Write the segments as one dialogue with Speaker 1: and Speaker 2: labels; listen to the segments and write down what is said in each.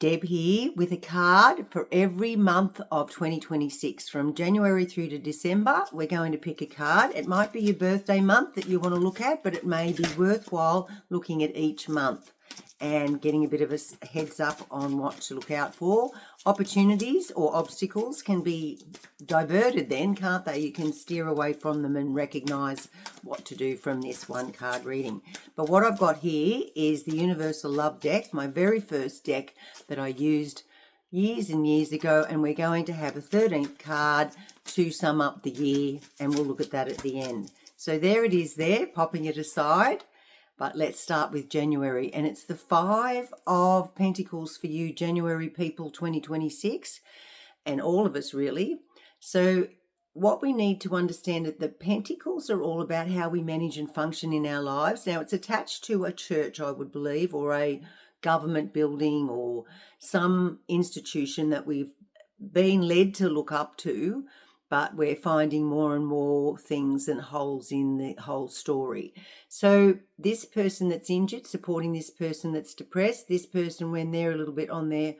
Speaker 1: Deb here with a card for every month of 2026 from January through to December. We're going to pick a card. It might be your birthday month that you want to look at, but it may be worthwhile looking at each month and getting a bit of a heads up on what to look out for. Opportunities or obstacles can be diverted then, can't they? You can steer away from them and recognize what to do from this one card reading. But what I've got here is the Universal Love deck, my very first deck that I used years and years ago, and we're going to have a 13th card to sum up the year, and we'll look at that at the end. So there it is there, popping it aside. But let's start with January, and it's the 5 of Pentacles for you, January people 2026, and all of us really. So what we need to understand is that Pentacles are all about how we manage and function in our lives. Now, it's attached to a church, I would believe, or a government building or some institution that we've been led to look up to, but we're finding more and more things and holes in the whole story. So this person that's injured, supporting this person that's depressed, this person when they're a little bit on their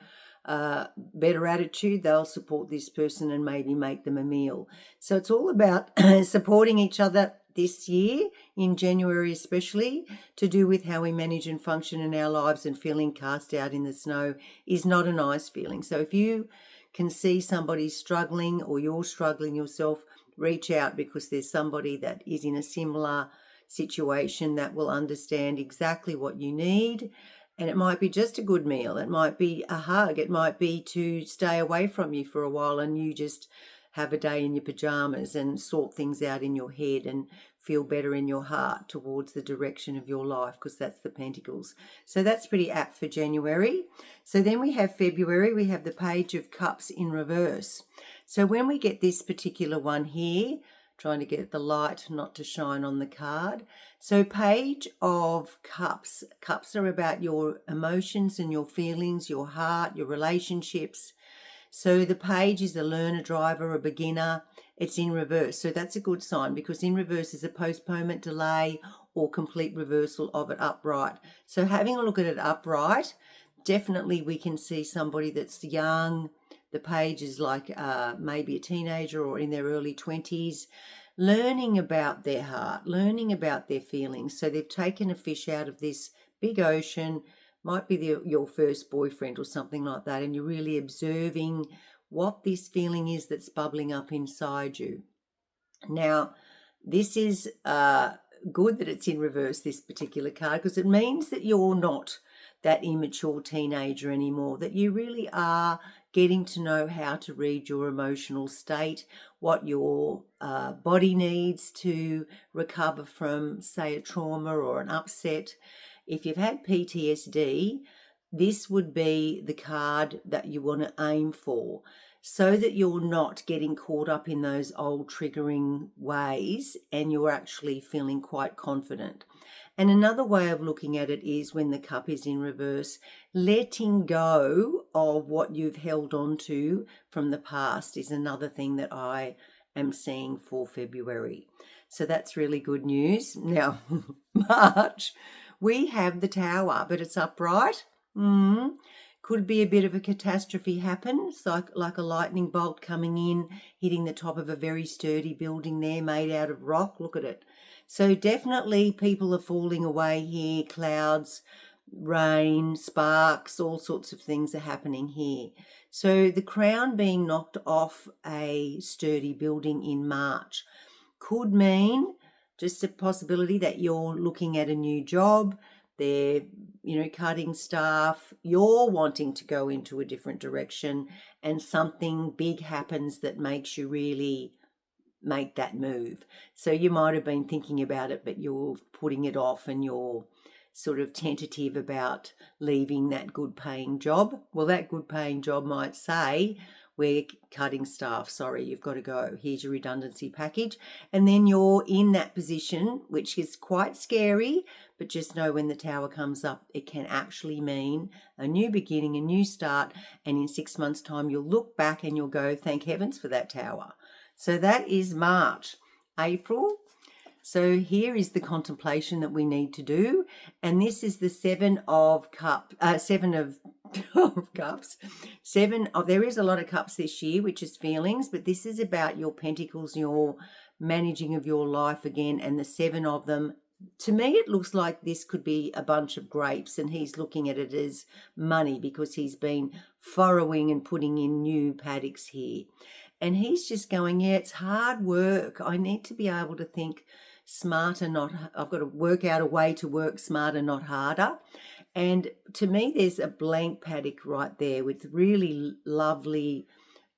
Speaker 1: better attitude, they'll support this person and maybe make them a meal. So it's all about supporting each other this year, in January especially, to do with how we manage and function in our lives, and feeling cast out in the snow is not a nice feeling. So if you can see somebody struggling or you're struggling yourself, reach out, because there's somebody that is in a similar situation that will understand exactly what you need. And it might be just a good meal. It might be a hug. It might be to stay away from you for a while and you just have a day in your pajamas and sort things out in your head and feel better in your heart towards the direction of your life, because that's the Pentacles. So that's pretty apt for January. So then we have February. We have the Page of Cups in reverse. So when we get this particular one here, trying to get the light not to shine on the card. So Page of Cups. Cups are about your emotions and your feelings, your heart, your relationships. So the page is a learner, driver, a beginner. It's in reverse. So that's a good sign, because in reverse is a postponement, delay, or complete reversal of it upright. So having a look at it upright, definitely we can see somebody that's young. The page is like maybe a teenager or in their early 20s, learning about their heart, learning about their feelings. So they've taken a fish out of this big ocean, might be your first boyfriend or something like that, and you're really observing what this feeling is that's bubbling up inside you. Now, this is good that it's in reverse, this particular card, because it means that you're not that immature teenager anymore, that you really are getting to know how to read your emotional state, what your body needs to recover from, say, a trauma or an upset. If you've had PTSD, this would be the card that you want to aim for, so that you're not getting caught up in those old triggering ways and you're actually feeling quite confident. And another way of looking at it is, when the cup is in reverse, letting go of what you've held on to from the past is another thing that I am seeing for February. So that's really good news. Now, March, we have the Tower, but it's upright. Could be a bit of a catastrophe happen. It's like a lightning bolt coming in, hitting the top of a very sturdy building there made out of rock. Look at it. So definitely people are falling away here. Clouds, rain, sparks, all sorts of things are happening here. So the crown being knocked off a sturdy building in March could mean just a possibility that you're looking at a new job. They're, cutting staff. You're wanting to go into a different direction, and something big happens that makes you really make that move. So you might have been thinking about it, but you're putting it off and you're sort of tentative about leaving that good paying job. Well, that good paying job might say, we're cutting staff, sorry, you've got to go, here's your redundancy package. And then you're in that position, which is quite scary, but just know when the Tower comes up, it can actually mean a new beginning, a new start, and in 6 months' time you'll look back and you'll go, thank heavens for that Tower. So that is March. April, so here is the contemplation that we need to do, and this is the Seven of of cups. 7, there is a lot of cups this year, which is feelings, but this is about your pentacles, your managing of your life again, and the 7 of them. To me, it looks like this could be a bunch of grapes, and he's looking at it as money because he's been furrowing and putting in new paddocks here. And he's just going, yeah, it's hard work. I need to be able to think smarter, I've got to work out a way to work smarter, not harder. And to me, there's a blank paddock right there with really lovely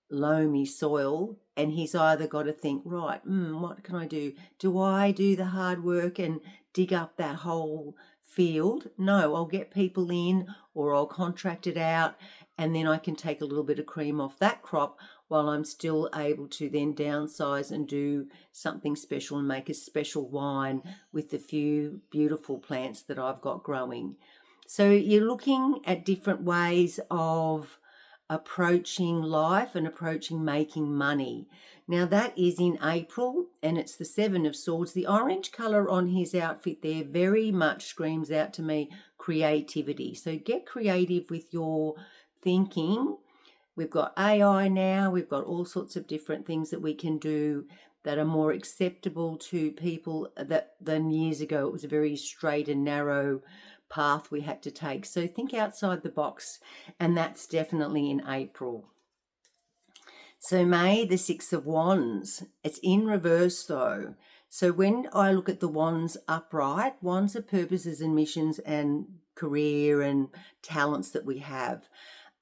Speaker 1: loamy soil, and he's either got to think, right, what can I do? Do I do the hard work and dig up that whole field? No, I'll get people in, or I'll contract it out, and then I can take a little bit of cream off that crop while I'm still able to then downsize and do something special and make a special wine with the few beautiful plants that I've got growing. So you're looking at different ways of approaching life and approaching making money. Now that is in April, and it's the 7 of Swords. The orange colour on his outfit there very much screams out to me creativity. So get creative with your thinking. We've got AI now, we've got all sorts of different things that we can do that are more acceptable to people than years ago. It was a very straight and narrow path we had to take. So think outside the box, and that's definitely in April. So May, the 6 of Wands. It's in reverse though. So when I look at the wands upright, wands are purposes and missions and career and talents that we have.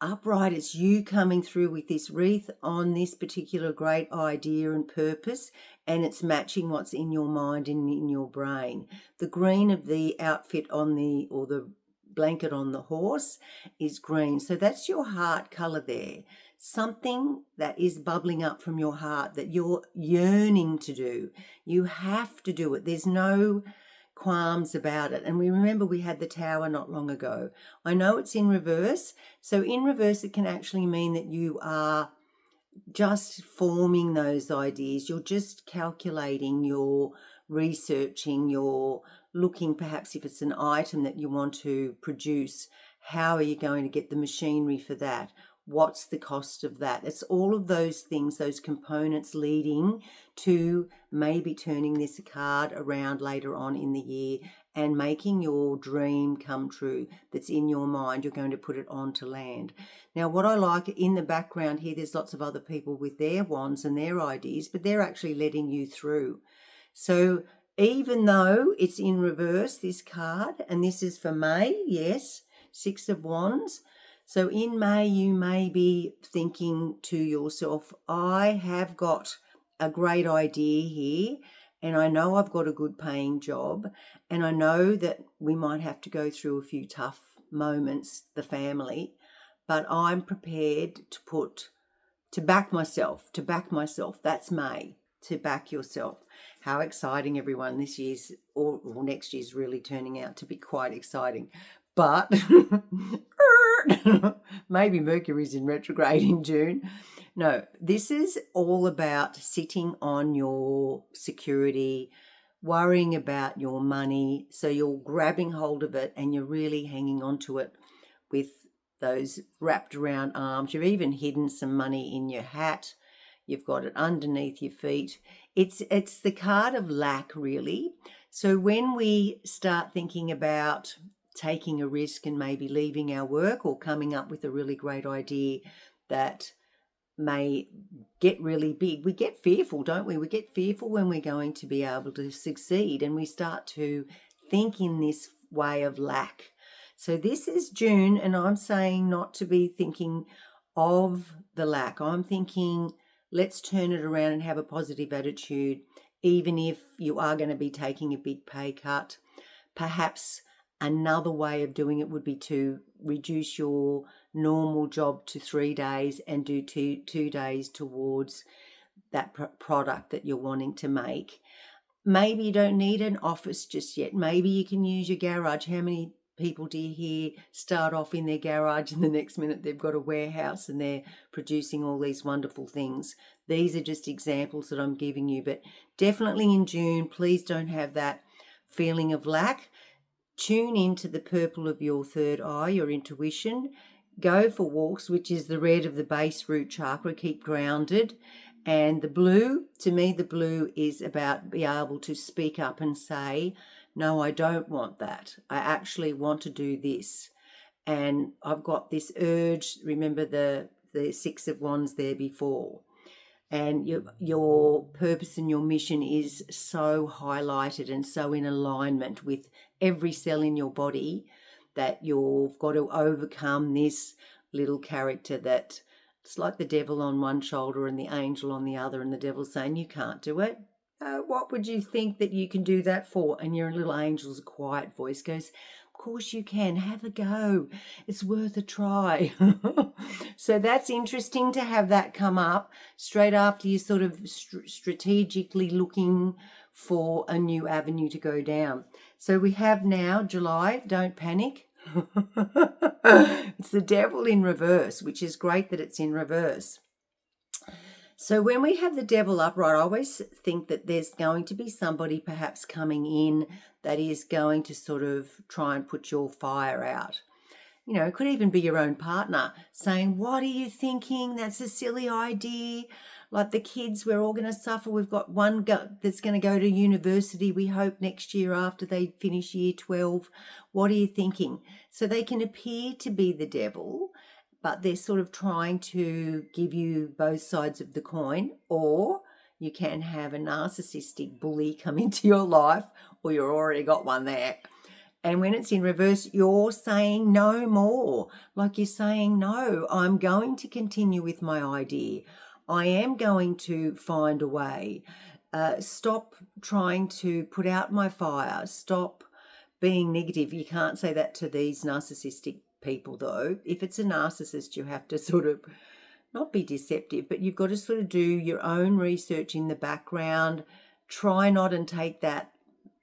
Speaker 1: Upright, it's you coming through with this wreath on this particular great idea and purpose, and it's matching what's in your mind and in your brain. The green of the outfit or the blanket on the horse is green. So that's your heart color there. Something that is bubbling up from your heart that you're yearning to do. You have to do it. There's no qualms about it. And we remember we had the Tower not long ago. I know it's in reverse. So in reverse, it can actually mean that you are just forming those ideas. You're just calculating, you're researching, you're looking, perhaps if it's an item that you want to produce, how are you going to get the machinery for that? What's the cost of that? It's all of those things, those components leading to maybe turning this card around later on in the year and making your dream come true that's in your mind. You're going to put it onto land. Now, what I like in the background here, there's lots of other people with their wands and their ideas, but they're actually letting you through. So even though it's in reverse, this card, and this is for May, yes, 6 of Wands. So in May, you may be thinking to yourself, I have got a great idea here, and I know I've got a good paying job, and I know that we might have to go through a few tough moments, the family, but I'm prepared to back myself. That's May, to back yourself. How exciting, everyone. This year's or next year's really turning out to be quite exciting. But maybe Mercury's in retrograde in June. No, this is all about sitting on your security, worrying about your money. So you're grabbing hold of it and you're really hanging on to it with those wrapped around arms. You've even hidden some money in your hat. You've got it underneath your feet. It's the card of lack, really. So when we start thinking about taking a risk and maybe leaving our work or coming up with a really great idea that may get really big, we get fearful, don't we? We get fearful when we're going to be able to succeed, and we start to think in this way of lack. So this is June, and I'm saying not to be thinking of the lack. I'm thinking let's turn it around and have a positive attitude, even if you are going to be taking a big pay cut. Perhaps another way of doing it would be to reduce your normal job to 3 days and do two days towards that product that you're wanting to make. Maybe you don't need an office just yet. Maybe you can use your garage. How many people do you hear start off in their garage and the next minute they've got a warehouse and they're producing all these wonderful things? These are just examples that I'm giving you, but definitely in June, please don't have that feeling of lack. Tune into the purple of your third eye, your intuition. go for walks, which is the red of the base root chakra, keep grounded. And the blue, to me, the blue is about be able to speak up and say, no, I don't want that. I actually want to do this. And I've got this urge. Remember the Six of Wands there before. And your purpose and your mission is so highlighted and so in alignment with every cell in your body that you've got to overcome this little character that it's like the devil on one shoulder and the angel on the other, and the devil's saying, you can't do it. What would you think that you can do that for? And your little angel's quiet voice goes, of course you can. Have a go. It's worth a try. So that's interesting to have that come up straight after you're sort of strategically looking for a new avenue to go down. So we have now July. Don't panic. It's the devil in reverse, which is great that it's in reverse. So when we have the devil upright, I always think that there's going to be somebody perhaps coming in that is going to sort of try and put your fire out. You know, it could even be your own partner saying, what are you thinking? That's a silly idea. Like the kids, we're all going to suffer. We've got one that's going to go to university, we hope, next year after they finish year 12. What are you thinking? So they can appear to be the devil, but they're sort of trying to give you both sides of the coin, or you can have a narcissistic bully come into your life, or you've already got one there. And when it's in reverse, you're saying no more. Like you're saying, no, I'm going to continue with my idea. I am going to find a way. Stop trying to put out my fire. Stop being negative. You can't say that to these narcissistic people, though. If it's a narcissist, you have to sort of not be deceptive, but you've got to sort of do your own research in the background. Try not and take that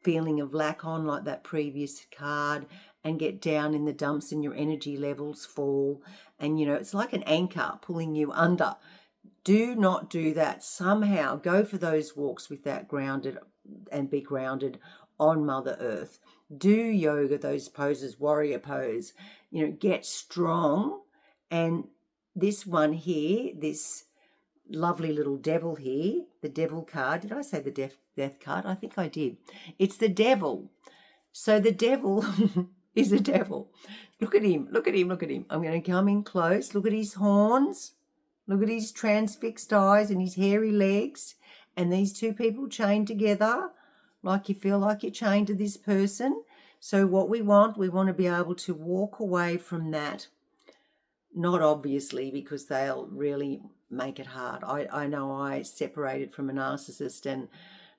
Speaker 1: feeling of lack on like that previous card and get down in the dumps and your energy levels fall. And, you know, it's like an anchor pulling you under. Do not do that. Somehow go for those walks with that grounded and be grounded on Mother Earth. Do yoga, those poses, warrior pose, you know, get strong. And this one here, this lovely little devil here, the devil card. Did I say the death card? I think I did. It's the devil. So the devil is a devil. Look at him. Look at him. Look at him. I'm going to come in close. Look at his horns. Look at his transfixed eyes and his hairy legs. And these two people chained together, like you feel like you're chained to this person. So what we want to be able to walk away from that. Not obviously, because they'll really make it hard. I know I separated from a narcissist, and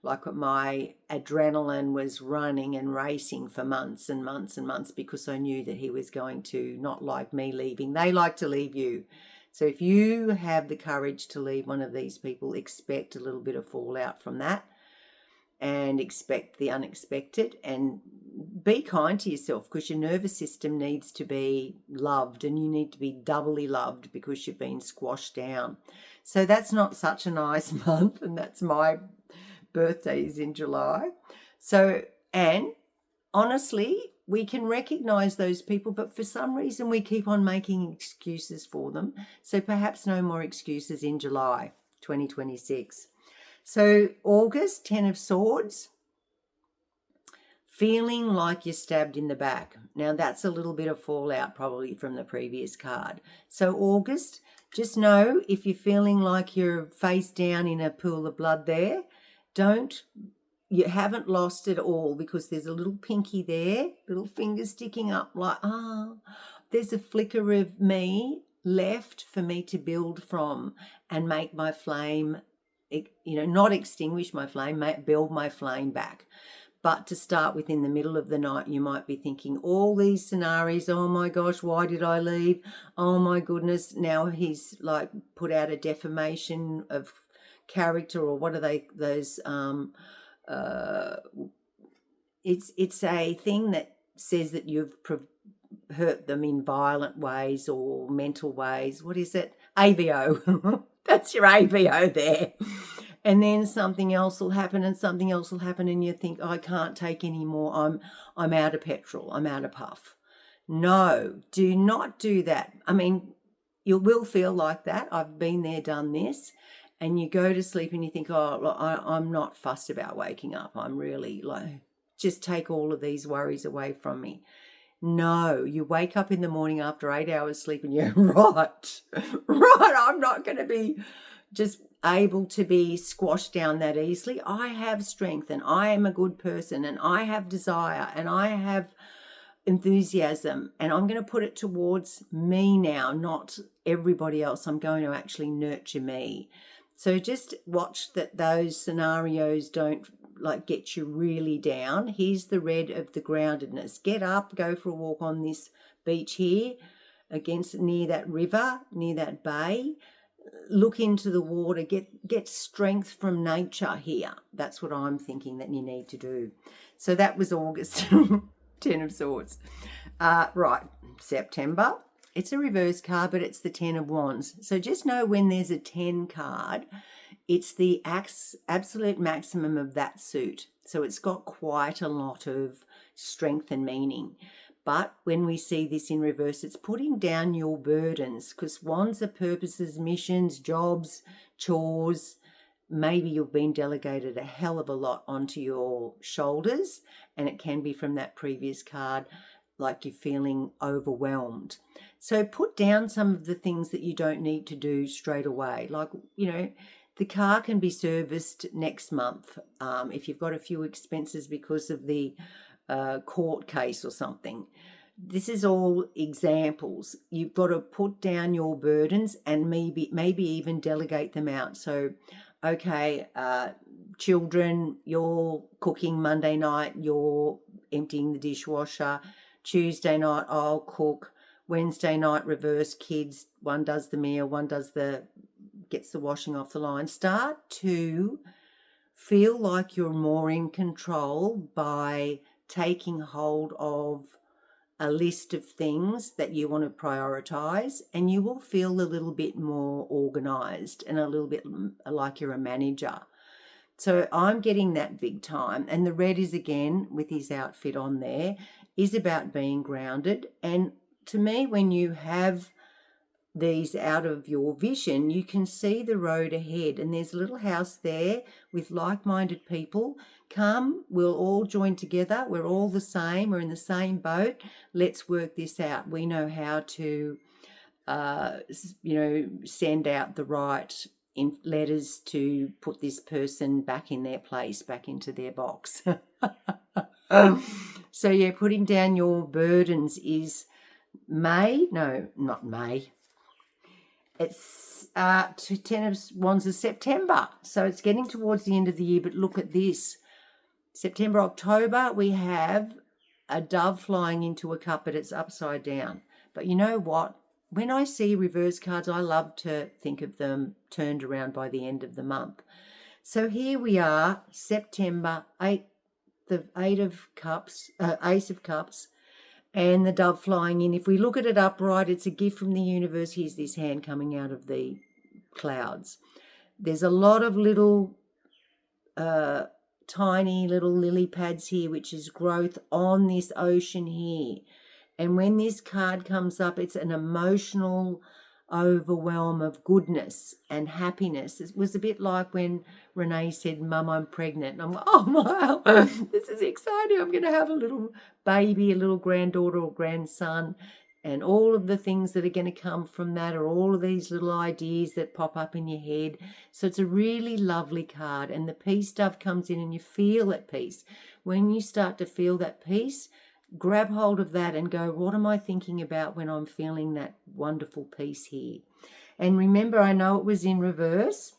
Speaker 1: like my adrenaline was running and racing for months and months and months because I knew that he was going to not like me leaving. They like to leave you. So if you have the courage to leave one of these people, expect a little bit of fallout from that and expect the unexpected, and be kind to yourself because your nervous system needs to be loved, and you need to be doubly loved because you've been squashed down. So that's not such a nice month, and that's my birthday is in July. So, and honestly, we can recognize those people, but for some reason we keep on making excuses for them. So perhaps no more excuses in July 2026. So August, 10 of Swords, feeling like you're stabbed in the back. Now that's a little bit of fallout probably from the previous card. So August, just know if you're feeling like you're face down in a pool of blood there, you haven't lost it all, because there's a little pinky there, little finger sticking up like, there's a flicker of me left for me to build from and make my flame, not extinguish my flame, build my flame back. But to start with, in the middle of the night, you might be thinking all these scenarios. Oh my gosh, why did I leave? Oh my goodness, now he's like put out a defamation of character, or what are those it's a thing that says that you've hurt them in violent ways or mental ways. What is it? AVO. That's your AVO there. And then something else will happen, and something else will happen, and you think, I can't take any more. I'm out of petrol. I'm out of puff. No, do not do that. I mean, you will feel like that. I've been there, done this. And you go to sleep and you think, oh, look, I'm not fussed about waking up. I'm really like, just take all of these worries away from me. No, you wake up in the morning after 8 hours sleep and you're right, I'm not going to be just able to be squashed down that easily. I have strength and I am a good person and I have desire and I have enthusiasm, and I'm going to put it towards me now, not everybody else. I'm going to actually nurture me. So just watch that those scenarios don't like get you really down. Here's the red of the groundedness. Get up, go for a walk on this beach here near that river, near that bay. Look into the water, get strength from nature here. That's what I'm thinking that you need to do. So that was August. 10 of Swords. Right, September. It's a reverse card, but it's the 10 of Wands. So just know when there's a 10 card, it's the absolute maximum of that suit. So it's got quite a lot of strength and meaning. But when we see this in reverse, it's putting down your burdens, because Wands are purposes, missions, jobs, chores. Maybe you've been delegated a hell of a lot onto your shoulders, and it can be from that previous card, like you're feeling overwhelmed. So put down some of the things that you don't need to do straight away. Like, the car can be serviced next month if you've got a few expenses because of the court case or something. This is all examples. You've got to put down your burdens and maybe even delegate them out. So, okay, children, you're cooking Monday night, you're emptying the dishwasher. Tuesday night, I'll cook. Wednesday night, reverse, kids. One does the meal, one gets the washing off the line. Start to feel like you're more in control by taking hold of a list of things that you want to prioritize, and you will feel a little bit more organized and a little bit like you're a manager. So I'm getting that big time. And the red is, again, with his outfit on there, is about being grounded. And to me, when you have these out of your vision, you can see the road ahead, and there's a little house there with like-minded people. Come, we'll all join together. We're all the same. We're in the same boat. Let's work this out. We know how to, send out the right letters to put this person back in their place, back into their box. So yeah, putting down your burdens is May. No, not May. It's 10 of Wands is September. So it's getting towards the end of the year, but look at this. September, October, we have a dove flying into a cup, but it's upside down. But you know what? When I see reverse cards, I love to think of them turned around by the end of the month. So here we are, September, the Ace of Cups, and the dove flying in. If we look at it upright, it's a gift from the universe. Here's this hand coming out of the clouds. There's a lot of little tiny little lily pads here, which is growth on this ocean here. And when this card comes up, it's an emotional overwhelm of goodness and happiness. It was a bit like when Renee said, Mum, I'm pregnant. And I'm like, oh, wow, this is exciting. I'm going to have a little baby, a little granddaughter or grandson. And all of the things that are going to come from that are all of these little ideas that pop up in your head. So it's a really lovely card. And the peace stuff comes in and you feel at peace. When you start to feel that peace, grab hold of that and go, what am I thinking about when I'm feeling that wonderful peace here? And remember, I know it was in reverse.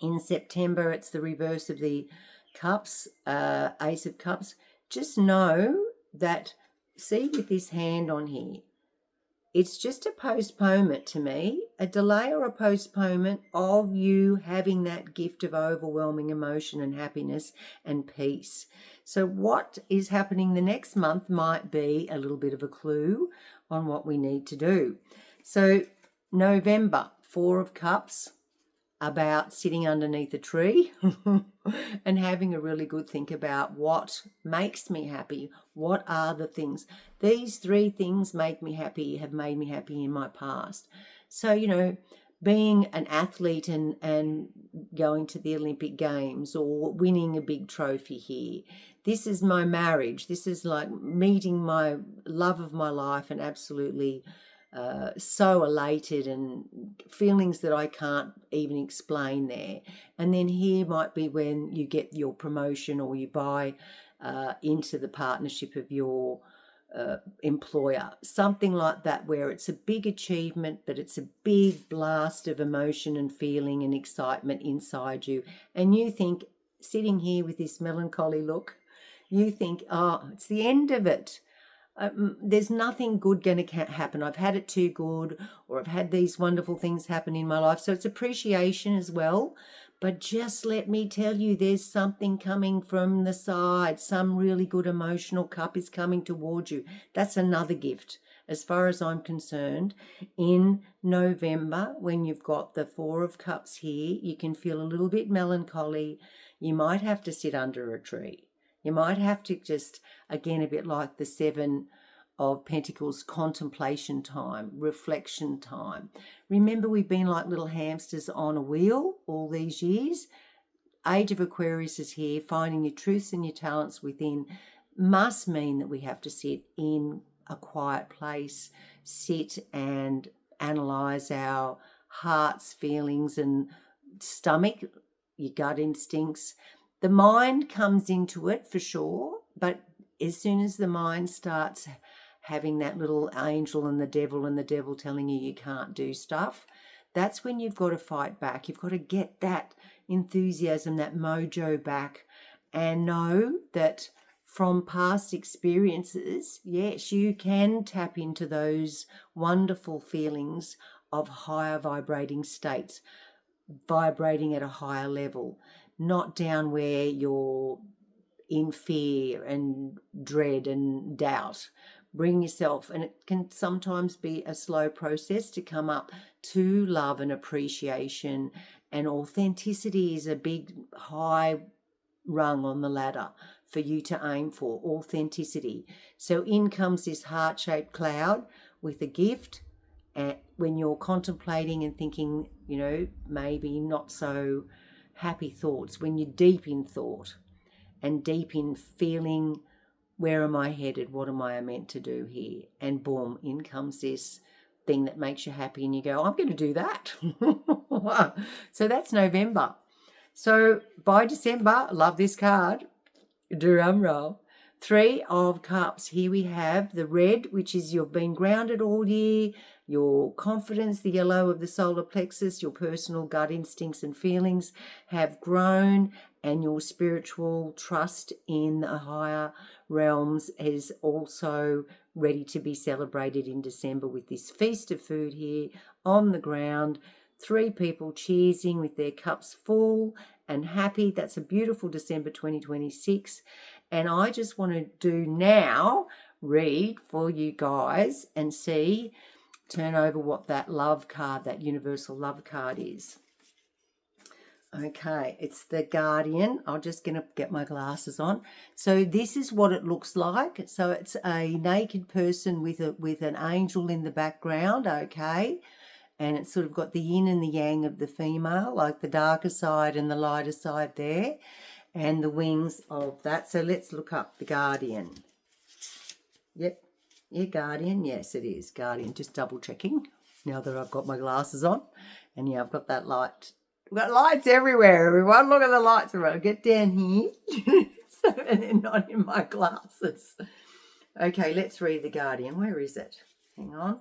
Speaker 1: In September, it's the reverse of the cups, Ace of Cups. Just know that, see with this hand on here, it's just a postponement to me, a delay or a postponement of you having that gift of overwhelming emotion and happiness and peace. So what is happening the next month might be a little bit of a clue on what we need to do. So November, 4 of Cups, about sitting underneath a tree and having a really good think about what makes me happy. What are the things? These 3 things make me happy, have made me happy in my past. So, being an athlete and going to the Olympic Games or winning a big trophy here. This is my marriage. This is like meeting my love of my life and absolutely so elated and feelings that I can't even explain there. And then here might be when you get your promotion or you buy into the partnership of your employer, something like that, where it's a big achievement, but it's a big blast of emotion and feeling and excitement inside you. And you think, sitting here with this melancholy look, you think, oh, it's the end of it. There's nothing good going to happen. I've had it too good, or I've had these wonderful things happen in my life. So it's appreciation as well. But just let me tell you, there's something coming from the side. Some really good emotional cup is coming towards you. That's another gift. As far as I'm concerned, in November, when you've got the 4 of Cups here, you can feel a little bit melancholy. You might have to sit under a tree. You might have to just, again, a bit like the 7 of Pentacles, contemplation time, reflection time. Remember, we've been like little hamsters on a wheel all these years. Age of Aquarius is here. Finding your truths and your talents within must mean that we have to sit in a quiet place, sit and analyze our hearts, feelings and stomach, your gut instincts. The mind comes into it for sure, but as soon as the mind starts having that little angel and the devil telling you can't do stuff, that's when you've got to fight back. You've got to get that enthusiasm, that mojo back, and know that from past experiences, yes, you can tap into those wonderful feelings of higher vibrating states, vibrating at a higher level, not down where you're in fear and dread and doubt. Bring yourself, and it can sometimes be a slow process to come up to love and appreciation, and authenticity is a big high rung on the ladder for you to aim for, authenticity. So in comes this heart-shaped cloud with a gift, and when you're contemplating and thinking, maybe not so happy thoughts, when you're deep in thought and deep in feeling, where am I headed? What am I meant to do here? And boom, in comes this thing that makes you happy and you go, I'm going to do that. So that's November. So by December, love this card, drum roll, 3 of Cups. Here we have the red, which is you've been grounded all year, your confidence, the yellow of the solar plexus, your personal gut instincts and feelings have grown, and your spiritual trust in the higher realms is also ready to be celebrated in December with this feast of food here on the ground. 3 people cheersing with their cups full and happy. That's a beautiful December 2026. And I just want to do now, read for you guys and see, turn over what that love card, that universal love card is. Okay, it's the Guardian. I'm just going to get my glasses on. So this is what it looks like. So it's a naked person with an angel in the background, okay? And it's sort of got the yin and the yang of the female, like the darker side and the lighter side there, and the wings of that. So let's look up the Guardian. Yep, yeah, Guardian. Yes, it is Guardian. Just double checking now that I've got my glasses on. And yeah, I've got that light. We've got lights everywhere, everyone. Look at the lights around. I'll get down here. So they're not in my glasses. Okay, let's read the Guardian. Where is it? Hang on.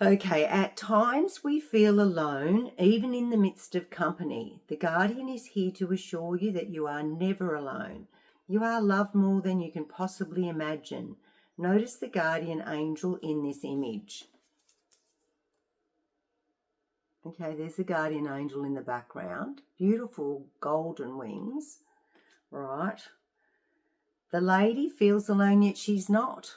Speaker 1: Okay, at times we feel alone, even in the midst of company. The Guardian is here to assure you that you are never alone. You are loved more than you can possibly imagine. Notice the Guardian angel in this image. Okay, there's the Guardian angel in the background. Beautiful golden wings, right? The lady feels alone, yet she's not.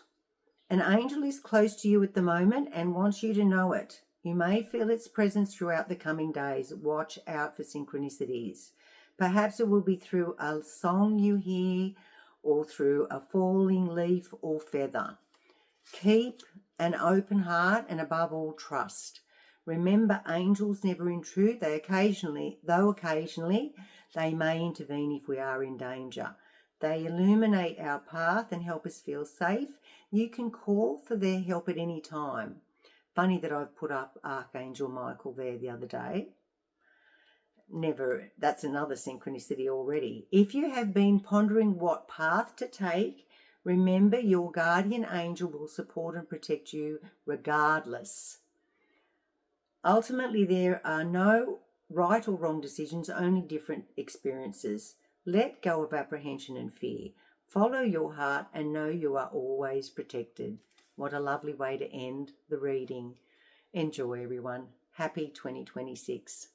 Speaker 1: An angel is close to you at the moment and wants you to know it. You may feel its presence throughout the coming days. Watch out for synchronicities. Perhaps it will be through a song you hear or through a falling leaf or feather. Keep an open heart and above all trust. Remember, angels never intrude. Occasionally, they may intervene if we are in danger. They illuminate our path and help us feel safe. You can call for their help at any time. Funny that I've put up Archangel Michael there the other day. That's another synchronicity already. If you have been pondering what path to take, remember your guardian angel will support and protect you regardless. Ultimately, there are no right or wrong decisions, only different experiences. Let go of apprehension and fear. Follow your heart and know you are always protected. What a lovely way to end the reading. Enjoy, everyone. Happy 2026.